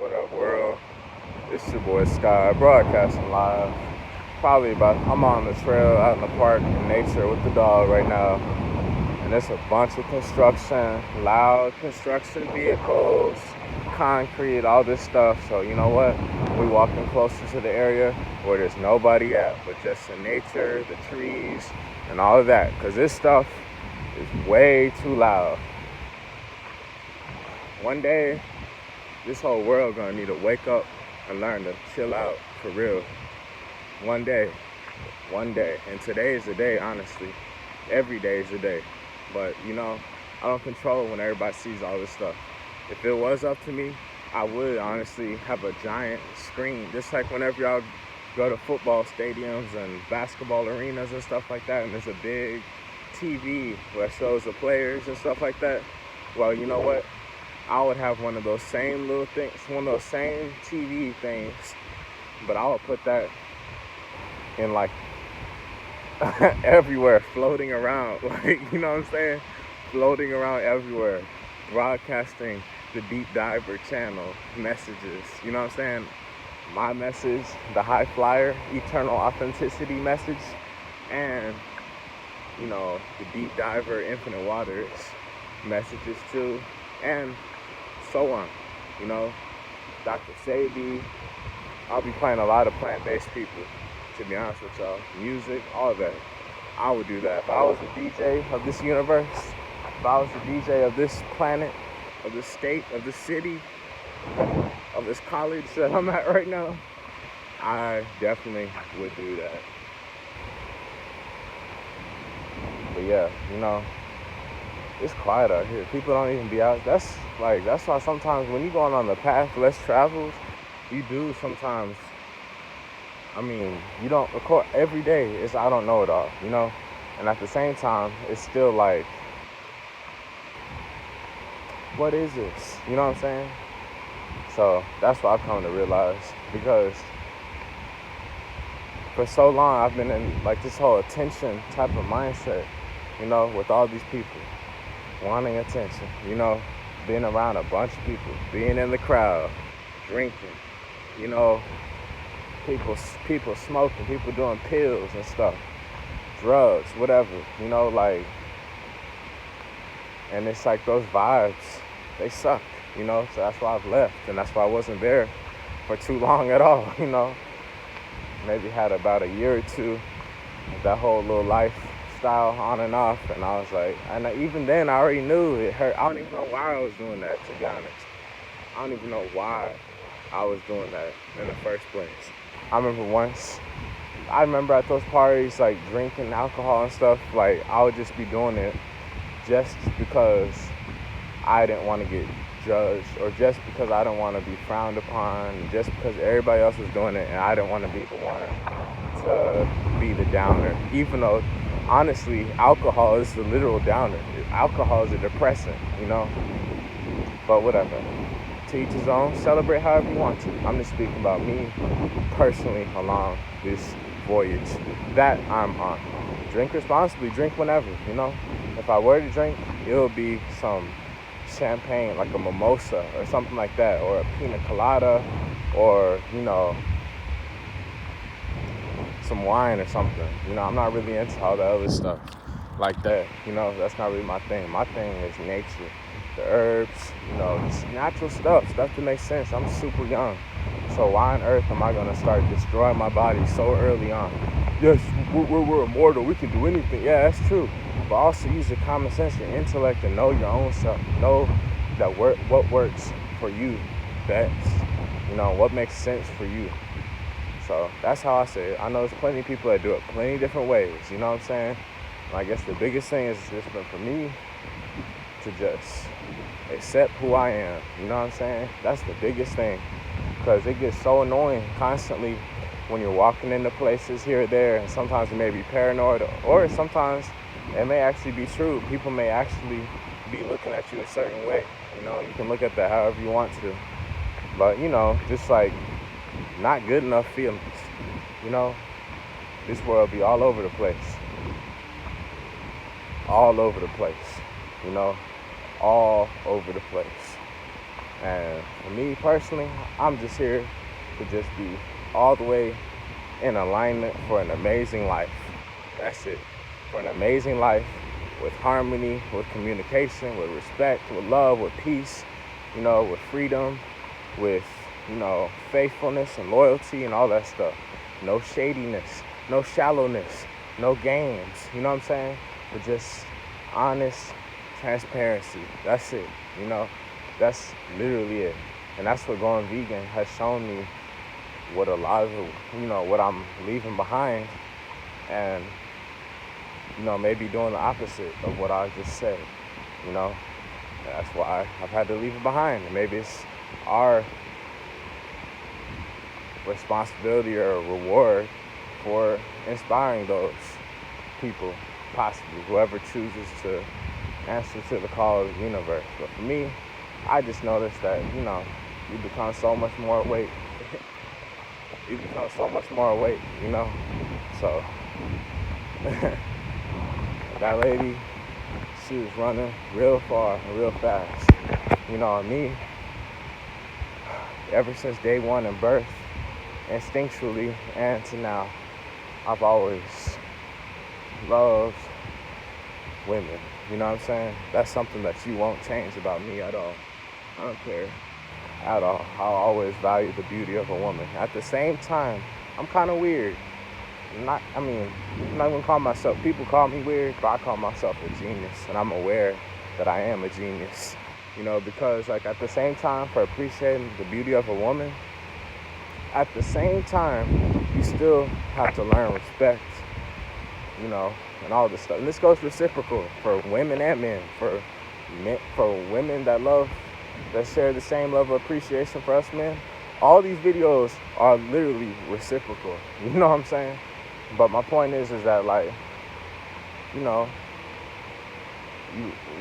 What up, world? It's your boy Sky, broadcasting live. I'm on the trail out in the park in nature with the dog right now. And there's a bunch of construction, loud construction vehicles, concrete, all this stuff. So, you know what? We walking closer to the area where there's nobody at, but just the nature, the trees, and all of that. Because this stuff is way too loud. One day, this whole world gonna need to wake up and learn to chill out for real. One day. And today is the day, honestly. Every day is the day. But I don't control when everybody sees all this stuff. If it was up to me, I would honestly have a giant screen, just like whenever y'all go to football stadiums and basketball arenas and stuff like that, and there's a big TV that shows the players and stuff like that. Well, you know what? I would have one of those same little things, one of those same TV things, but I would put that in like everywhere, floating around, like, you know what I'm saying? Floating around everywhere, broadcasting the Deep Diver channel messages, you know what I'm saying? My message, the High Flyer, Eternal Authenticity message, and, the Deep Diver, Infinite Waters messages too, and so on, Dr. Sebi. I'll be playing a lot of plant-based people, to be honest with y'all. Music, all of that. I would do that. If I was the DJ of this universe, if I was the DJ of this planet, of this state, of this city, of this college that I'm at right now, I definitely would do that. But yeah, it's quiet out here. People don't even be out. That's why sometimes when you're going on the path less traveled, you do sometimes. You don't record every day. It's I don't know it all, And at the same time, it's still like, what is this? You know what I'm saying? So that's what I've come to realize, because for so long I've been in like this whole attention type of mindset, with all these people wanting attention, being around a bunch of people, being in the crowd, drinking, people smoking, people doing pills and stuff, drugs, whatever, and it's like those vibes, they suck, so that's why I've left, and that's why I wasn't there for too long at all, maybe had about a year or two of that whole little lifestyle on and off, and I was like, and even then I already knew it hurt. I don't even know why I was doing that, to be honest. I don't even know why I was doing that in the first place. I remember at those parties, like drinking alcohol and stuff, like I would just be doing it just because I didn't want to get judged, or just because I didn't want to be frowned upon, just because everybody else was doing it and I didn't want to be the one to be the downer. Even though, honestly, alcohol is the literal downer. Alcohol is a depressant, But whatever. To each his own. Celebrate however you want to. I'm just speaking about me personally along this voyage that I'm on. Drink responsibly. Drink whenever, If I were to drink, it'll be some champagne, like a mimosa or something like that, or a pina colada, or, some wine or something. I'm not really into all the other stuff like that. That's not really my thing. My thing is nature, the herbs, just natural stuff that makes sense. I'm super young, so why on earth am I gonna start destroying my body so early on? Yes, we're immortal. We can do anything. Yeah, that's true. But also use your common sense, your intellect, and know your own self. Know that what works for you best. What makes sense for you. So that's how I say it. I know there's plenty of people that do it plenty different ways, you know what I'm saying? And I guess the biggest thing is just been for me to just accept who I am, you know what I'm saying? That's the biggest thing, because it gets so annoying constantly when you're walking into places here or there, and sometimes you may be paranoid, or sometimes it may actually be true. People may actually be looking at you a certain way, you can look at that however you want to, but just like not good enough feelings, this world be all over the place, all over the place. And for me personally, I'm just here to just be all the way in alignment for an amazing life. That's it. For an amazing life with harmony, with communication, with respect, with love, with peace, with freedom, with, faithfulness and loyalty and all that stuff. No shadiness, no shallowness, no games, you know what I'm saying? But just honest transparency. That's it, That's literally it. And that's what going vegan has shown me, what a lot of, what I'm leaving behind. And, maybe doing the opposite of what I just said, That's why I've had to leave it behind. And maybe it's our responsibility or reward for inspiring those people, possibly, whoever chooses to answer to the call of the universe. But for me, I just noticed that, you become so much more awake. You become so much more awake, So, that lady, she was running real far and real fast. And me, ever since day one in birth, instinctually and to now, I've always loved women. You know what I'm saying? That's something that you won't change about me at all. I don't care at all. I'll always value the beauty of a woman. At the same time, I'm kind of weird. I'm not even call myself, people call me weird, but I call myself a genius. And I'm aware that I am a genius. Because at the same time, for appreciating the beauty of a woman, at the same time, you still have to learn respect, and all this stuff. And this goes reciprocal for women and men. For women that share the same level of appreciation for us men, all these videos are literally reciprocal. You know what I'm saying? But my point is that,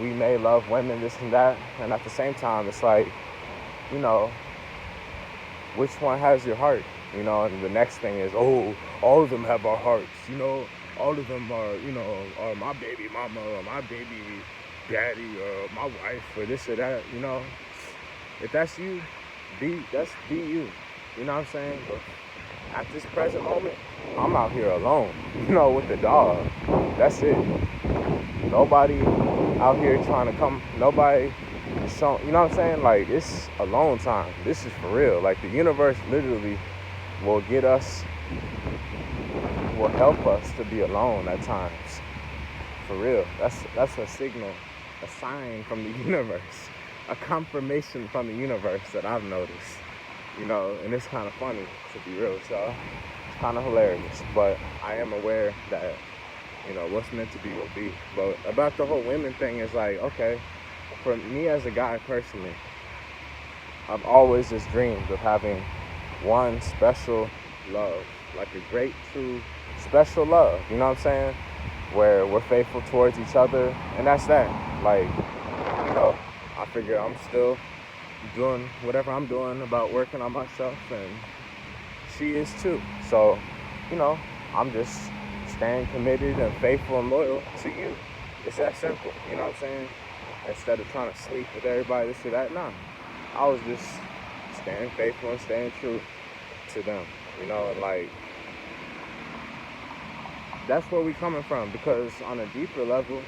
we may love women, this and that, and at the same time, it's which one has your heart? And the next thing is, all of them have our hearts, all of them are my baby mama or my baby daddy or my wife or this or that, If that's you, be you. You know what I'm saying? But at this present moment, I'm out here alone, with the dog. That's it. Nobody out here trying to come, nobody showing, you know what I'm saying? It's alone time. This is for real. The universe literally will help us to be alone at times. For real. That's a signal, a sign from the universe, a confirmation from the universe that I've noticed. And it's kind of funny, to be real with y'all. It's kind of hilarious, but I am aware that, what's meant to be will be. But about the whole women thing is okay, for me as a guy personally, I've always just dreamed of having one special love, a great, true, special love, you know what I'm saying? Where we're faithful towards each other, and that's that. I figure I'm still doing whatever I'm doing about working on myself, and she is too. So, I'm just staying committed and faithful and loyal to you. It's that simple, you know what I'm saying? Instead of trying to sleep with everybody, this or that, nah. I was just staying faithful and staying true to them, that's where we coming from, because on a deeper level,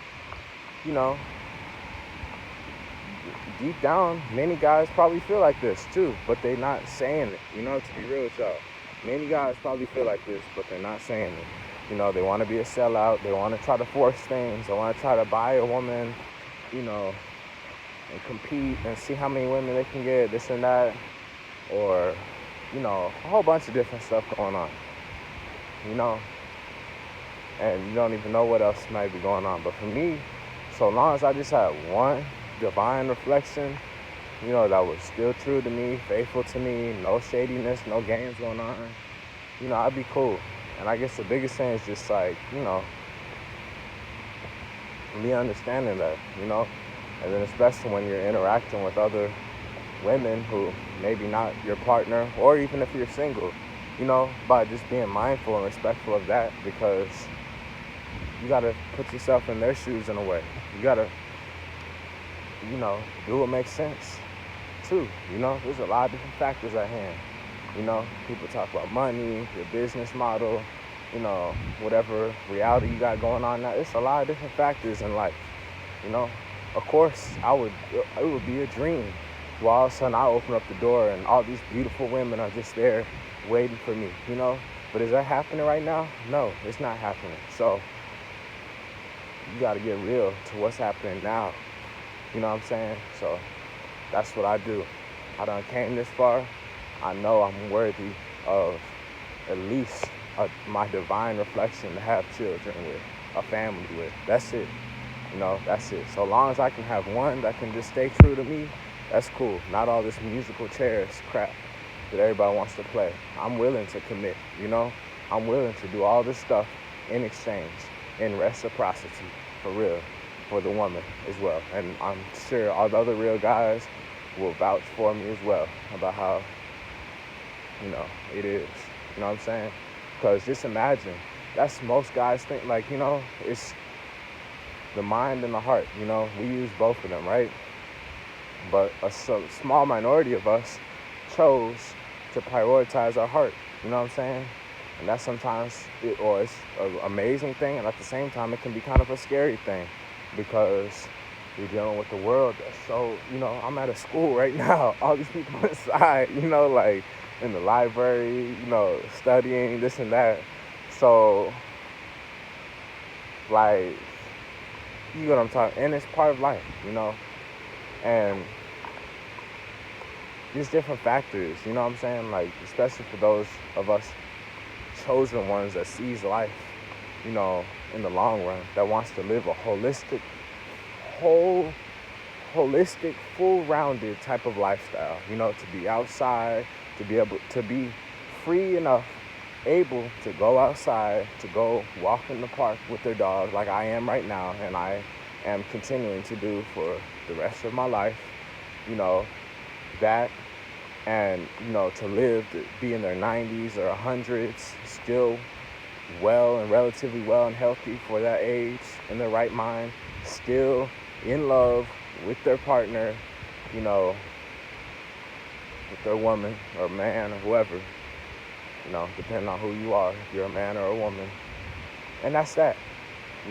deep down, many guys probably feel like this too, but they're not saying it, to be real with y'all. Many guys probably feel like this, but they're not saying it. They want to be a sellout, they want to try to force things, they want to try to buy a woman, and compete and see how many women they can get, this and that, or, a whole bunch of different stuff going on, and you don't even know what else might be going on. But for me, so long as I just had one divine reflection, that was still true to me, faithful to me, no shadiness, no games going on, I'd be cool. And I guess the biggest thing is just me understanding that, and then especially when you're interacting with other women who maybe not your partner, or even if you're single, by just being mindful and respectful of that, because you gotta put yourself in their shoes in a way. You gotta, do what makes sense too. There's a lot of different factors at hand. People talk about money, your business model, you know, whatever reality you got going on now. It's a lot of different factors in life. You know, of course, it would be a dream. While all of a sudden I open up the door and all these beautiful women are just there waiting for me. But is that happening right now? No, it's not happening. So you got to get real to what's happening now. You know what I'm saying? So that's what I do. I done came this far. I know I'm worthy of at least my divine reflection to have children with, a family with. That's it. That's it. So long as I can have one that can just stay true to me, that's cool. Not all this musical chairs crap that everybody wants to play. I'm willing to commit. I'm willing to do all this stuff in exchange, in reciprocity, for real, for the woman as well. And I'm sure all the other real guys will vouch for me as well about how, it is. You know what I'm saying? Because just imagine, that's most guys think, it's the mind and the heart. We use both of them, right? But a small minority of us chose to prioritize our heart. You know what I'm saying? And that's sometimes, it's an amazing thing, and at the same time, it can be kind of a scary thing, because you're dealing with the world that's so, I'm at a school right now, all these people inside, in the library, studying this and that. So, you know what I'm talking, and it's part of life, and there's different factors, you know what I'm saying, especially for those of us chosen ones that sees life, in the long run, that wants to live a holistic, full-rounded type of lifestyle, to be outside, to be able to be free enough, able to go outside, to go walk in the park with their dog like I am right now, and I am continuing to do for the rest of my life, that, and, to live, to be in their 90s or 100s, still well and relatively well and healthy for that age, in their right mind, still in love with their partner, with their woman or man or whoever, depending on who you are, if you're a man or a woman. And that's that.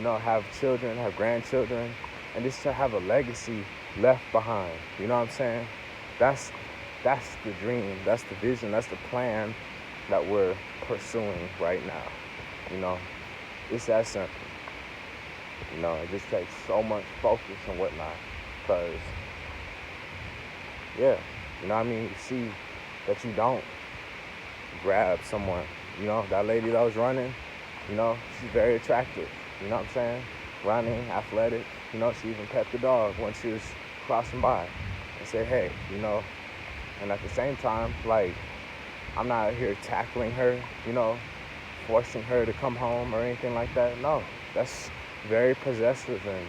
Have children, have grandchildren, and just to have a legacy left behind. You know what I'm saying? That's the dream, that's the vision, that's the plan that we're pursuing right now. It's that simple. It just takes so much focus and whatnot, because, yeah, you see that you don't grab someone, that lady that was running, she's very attractive, you know what I'm saying, running, athletic, she even pet the dog when she was crossing by and said, hey, and at the same time, I'm not out here tackling her, forcing her to come home or anything like that. No, that's very possessive and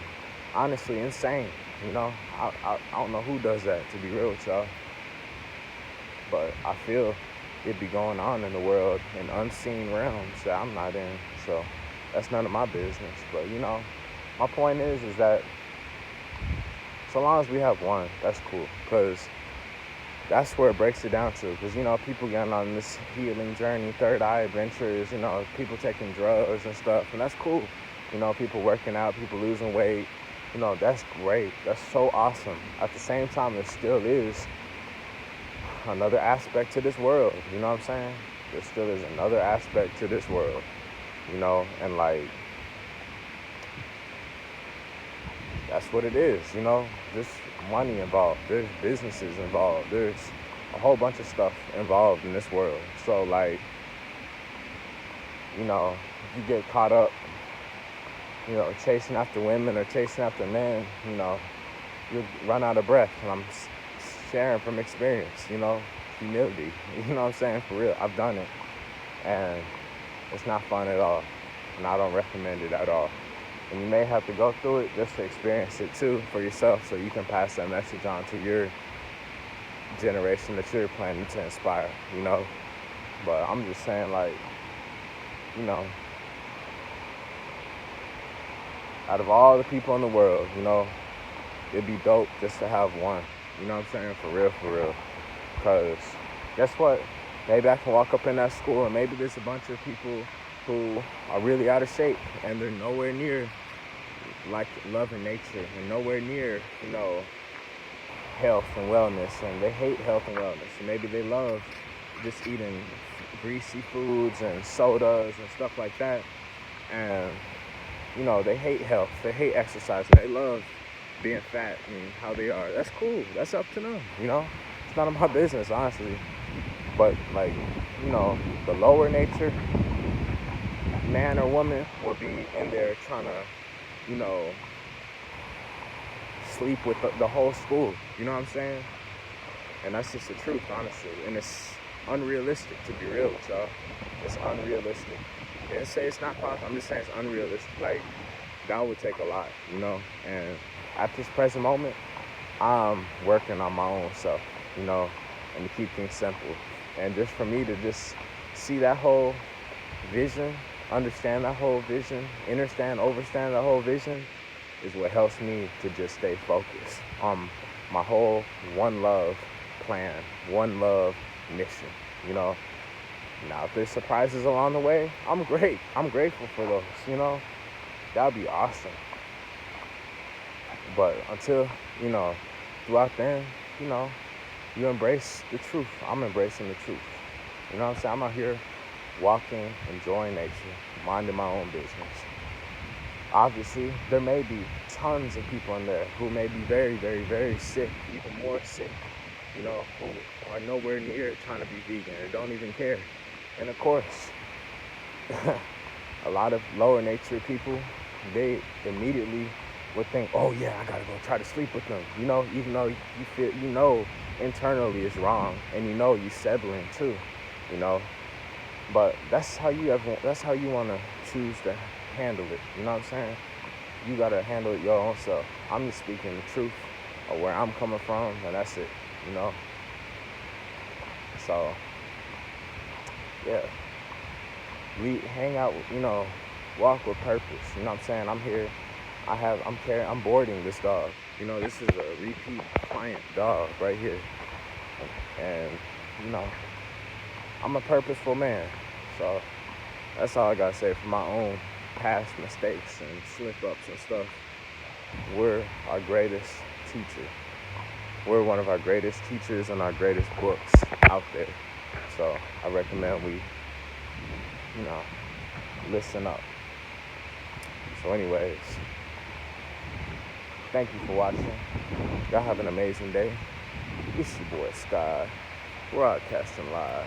honestly insane. I don't know who does that, to be real with y'all. But I feel it be going on in the world in unseen realms that I'm not in. So that's none of my business. But, my point is that so long as we have one, that's cool. Because that's where it breaks it down to. Because, people getting on this healing journey, third eye adventures, people taking drugs and stuff. And that's cool. People working out, people losing weight. That's great. That's so awesome. At the same time, there still is another aspect to this world. You know what I'm saying? There still is another aspect to this world. And that's what it is, There's money involved. There's businesses involved. There's a whole bunch of stuff involved in this world. So, if you get caught up, chasing after women or chasing after men, you'll run out of breath. And I'm sharing from experience, humility. You know what I'm saying? For real. I've done it. And it's not fun at all. And I don't recommend it at all. And you may have to go through it just to experience it too for yourself, so you can pass that message on to your generation that you're planning to inspire, But I'm just saying, out of all the people in the world, it'd be dope just to have one. You know what I'm saying? For real, for real. Because guess what? Maybe I can walk up in that school and maybe there's a bunch of people who are really out of shape and they're nowhere near like loving nature and nowhere near, health and wellness, and they hate health and wellness. And maybe they love just eating greasy foods and sodas and stuff like that. And they hate health, they hate exercise, they love being fat and how they are. That's cool. That's up to them. It's none of my business, honestly. But like, the lower nature man or woman will be in there trying to, you know, sleep with the whole school. You know what I'm saying? And that's just the truth, honestly. And it's unrealistic, to be real with y'all. It's unrealistic. I didn't say it's not possible. I'm just saying it's unrealistic. Like, that would take a lot. And at this present moment, I'm working on my own self, and to keep things simple. And just for me to just see that whole vision, understand that whole vision, overstand that whole vision is what helps me to just stay focused on my whole one love plan, one love mission, Now, if there's surprises along the way, I'm great. I'm grateful for those, That would be awesome. But until, throughout then, you embrace the truth. I'm embracing the truth. You know what I'm saying? I'm out here walking, enjoying nature, minding my own business. Obviously, there may be tons of people in there who may be very, very, very sick, even more sick, who are nowhere near trying to be vegan or don't even care. And of course, a lot of lower nature people, they immediately would think, oh yeah, I gotta go try to sleep with them, even though you feel, internally it's wrong, and you're settling too, But that's how you want to choose to handle it. You know what I'm saying? You got to handle it your own self. I'm just speaking the truth of where I'm coming from, and that's it, So, yeah. We hang out, walk with purpose. You know what I'm saying? I'm here. I'm boarding this dog. This is a repeat client dog right here. And, I'm a purposeful man. So that's all I gotta say for my own past mistakes and slip-ups and stuff. We're our greatest teacher. We're one of our greatest teachers and our greatest books out there. So I recommend we, listen up. So anyways, thank you for watching. Y'all have an amazing day. It's your boy Sky, broadcasting live.